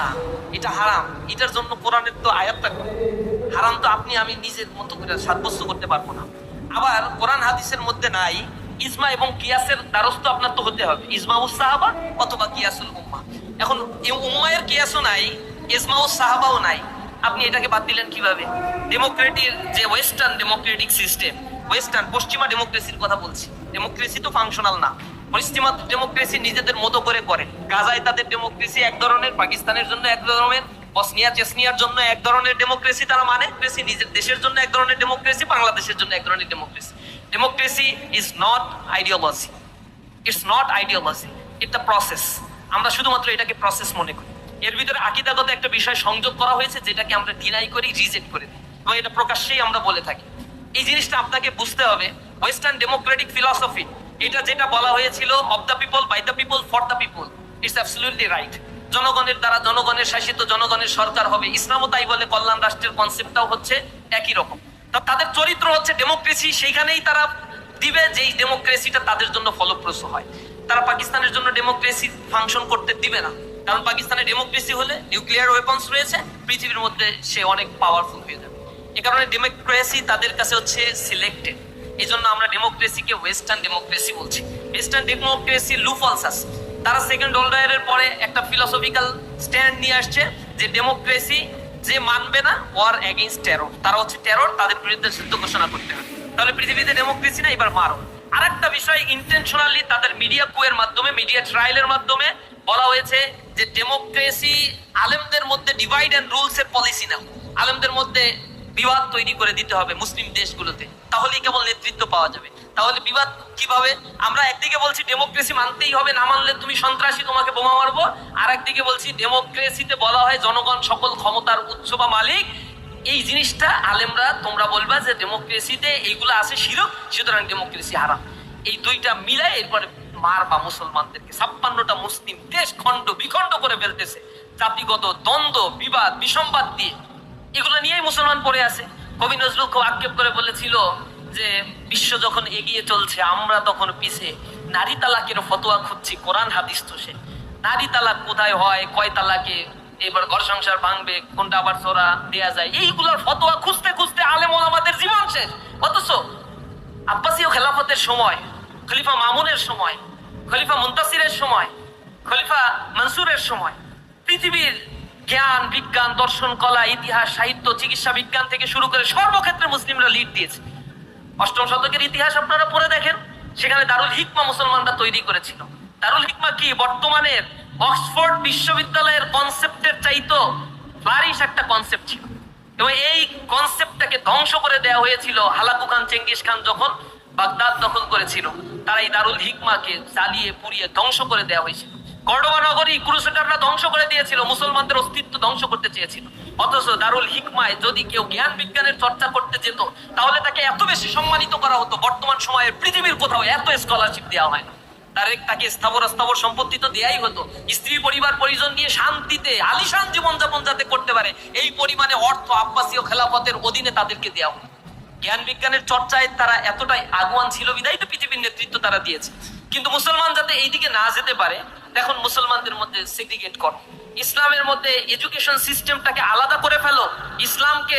না, এটা হারাম, এটার জন্য কোরআনের তো আয়াত থাকবে। হারাম তো আপনি আমি নিজের মতো করে সাব্যস্ত করতে পারবো না। আবার কোরআন হাদিসের মধ্যে নাই ইজমা এবং কিয়াসের দ্বারস্থ আপনার তো হতে হবে, ইজমাউস সাহাবা অথবা কিয়াসুল উম্মাহ। এখন এই উম্মায়ের কিয়াসও নাই, ইজমাউস সাহাবাও নাই, আপনি এটাকে বাদ দিলেন কিভাবে? ডেমোক্রেটির যে ওয়েস্টার্ন ডেমোক্রেটিক সিস্টেম, ওয়েস্টার্ন পশ্চিমা ডেমোক্রেসির কথা বলছি, ডেমোক্রেসি তো ফাংশনাল না। পশ্চিমা ডেমোক্রেসি নিজেদের মতো করে করে, গাজায় তাদের ডেমোক্রেসি এক ধরনের, পাকিস্তানের জন্য এক ধরনের, বসনিয়া চেসনিয়ার জন্য এক ধরনের ডেমোক্রেসি তারা মানে, নিজের দেশের জন্য এক ধরনের ডেমোক্রেসি, বাংলাদেশের জন্য এক ধরনের democracy. Democracy is not ideology, it's not ideology, it's a process. আমরা শুধুমাত্র এটাকে প্রসেস মনে করি। এর ভিতরে আকীদাগত একটা বিষয় সংযোগ করা হয়েছে যেটাকে আমরা ডিনাই করি, রিজেক্ট করে দিই, এবং এটা প্রকাশ্যেই আমরা বলে থাকি। এই জিনিসটা আপনাকে বুঝতে হবে। ওয়েস্টার্ন ডেমোক্রেটিক ফিলসফি, এটা যেটা বলা হয়েছিল of the people, by the people, for the people, it's absolutely right. জনগণের দ্বারা জনগণের শাসিত, জনগণের সরকার হবে। ইসলামও তাই বলে, কল্যাণ রাষ্ট্রের কনসেপ্টটাও হচ্ছে একই রকম। তাদের চরিত্র হচ্ছে ডেমোক্রেসি, সেইখানেই তারা দিবে যেই ডেমোক্রেসিটা তাদের জন্য ফলপ্রসূ হয়। তারা পাকিস্তানের জন্য ডেমোক্রেসি ফাংশন করতে দিবে না, কারণ পাকিস্তানের ডেমোক্রেসি হলে নিউক্লিয়ার ওয়েপন্স রয়েছে, পৃথিবীর মধ্যে সে অনেক পাওয়ারফুল হয়ে যাবে। এ কারণে ডেমোক্রেসি তাদের কাছে হচ্ছে সিলেক্টেড। এই জন্য আমরা ডেমোক্রেসিকে ওয়েস্টার্ন ডেমোক্রেসি বলছি। ওয়েস্টার্ন ডেমোক্রেসি লুফলস আছে। তারা সেকেন্ড ওয়ার্ল্ড পরে একটা ফিলোসফিক্যাল স্ট্যান্ড নিয়ে আসছে যে ডেমোক্রেসি যে মানবে না, ওয়ার এগেইনস্ট টেরর, তারা হচ্ছে টেরর, তাদের বিরুদ্ধে যুদ্ধ ঘোষণা করতে হবে। তাহলে পৃথিবীতে ডেমোক্রেসি না, এবার মারো। আর একটা বিষয়, ইন্টেনশনালি তাদের মিডিয়া কুয়ের মাধ্যমে, মিডিয়া ট্রায়ালের মাধ্যমে বলা হয়েছে যে ডেমোক্রেসি আলেমদের মধ্যে ডিভাইড এন্ড রুলস এর পলিসি না, আলেমদের মধ্যে বিবাদ তৈরি করে দিতে হবে মুসলিম দেশগুলোতে, তাহলেই কেবল নেতৃত্ব পাওয়া যাবে। তাহলে বিবাদ কিভাবে? আমরা একদিকে বলছি ডেমোক্রেসি মানতেই হবে, না মানলে তুমি সন্ত্রাসী, তোমাকে বোমা মারবো। আর একদিকে বলছি ডেমোক্রেসিতে বলা হয় জনগণ সকল ক্ষমতার উৎস বা মালিক। এই জিনিসটা আলেমরা তোমরা বলবা যে ডেমোক্রেসিতে এইগুলো আছে শিরক, সুতরাং ডেমোক্রেসি হারাম। এই দুইটা মিলাই এরপরে মার বা মুসলমানদেরকে 56টা মুসলিম দেশ খণ্ড বিখণ্ড করে ফেলতেছে জাতিগত দ্বন্দ্ব, বিবাদ, বিসম্বাদ দিয়ে। এগুলো নিয়েই মুসলমান পড়ে আছে। কবি নজরুল খুব আক্ষেপ করে বলেছিল যে বিশ্ব যখন এগিয়ে চলছে আমরা তখন পিছে, নারী তালাকের ফতোয়া খুঁজছি, কোরআন হাদিস তো সে। নারী তালাক কোথায় হয়, কয় তালাকে এবার ঘর সংসার ভাঙবে, কোনটা আবার চোরা দেয়া যায়, এইগুলোর ফতোয়া খুঁজতে খুঁজতে আলেম ওলামাদের জীবন শেষ। অথচ আব্বাসীয় খেলাফতের সময়, খলিফা মামুনের সময়, খলিফা মুনতাসিরের সময়, খলিফা মনসুরের সময় পৃথিবীর জ্ঞান, বিজ্ঞান, দর্শন, কলা, ইতিহাস, সাহিত্য, চিকিৎসা বিজ্ঞান থেকে শুরু করে সর্বক্ষেত্রে মুসলিমরা লিড দিয়েছে। 8ম শতকের ইতিহাস আপনারা পড়ে দেখেন, সেখানে দারুল হিকমা মুসলমানরা তৈরি করেছিল। দারুল হিকমা কি বর্তমানের অক্সফোর্ড বিশ্ববিদ্যালয়ের কনসেপ্টের চাইতো ফ্লারিশ একটা কনসেপ্ট ছিল, এবং এই কনসেপ্টটাকে ধ্বংস করে দেওয়া হয়েছিল হালাকু খান, চেঙ্গিস খান যখন বাগদাদ দখল করেছিল। তারা এই দারুল হিকমাকে জ্বালিয়ে পুড়িয়ে ধ্বংস করে দেওয়া হয়েছিল। কর্ডোবা নগরী ক্রুসেডাররা ধ্বংস করে দিয়েছিল, মুসলমানদের অস্তিত্ব ধ্বংস করতে চেয়েছিল। অথচ দারুল হিকমায় যদি কেউ জ্ঞান বিজ্ঞানের চর্চা করতে যেত তাহলে তাকে এত বেশি সম্মানিত করা হতো, বর্তমান সময়ে পৃথিবীর কোথাও এত স্কলারশিপ দেওয়া হয় না। তাকে স্থাবর সম্পত্তি তো দেয়াই হতো, স্ত্রী পরিবার পরিজন নিয়ে শান্তিতে আলিশান জীবনযাপন যাতে করতে পারে এই পরিমাণে অর্থ আব্বাসীয় খেলাফতের অধীনে তাদেরকে দেওয়া হতো। জ্ঞান বিজ্ঞানের চর্চায় তারা এতটাই আগুয়ান ছিল বিধায় তো পৃথিবীর নেতৃত্ব তারা দিয়েছে। কিন্তু মুসলমান যাতে এইদিকে না যেতে পারে, এখন মুসলমানদের মধ্যে সেগ্রিগেট করো, ইসলামের মধ্যে এডুকেশন সিস্টেমটাকে আলাদা করে ফেলো, ইসলামকে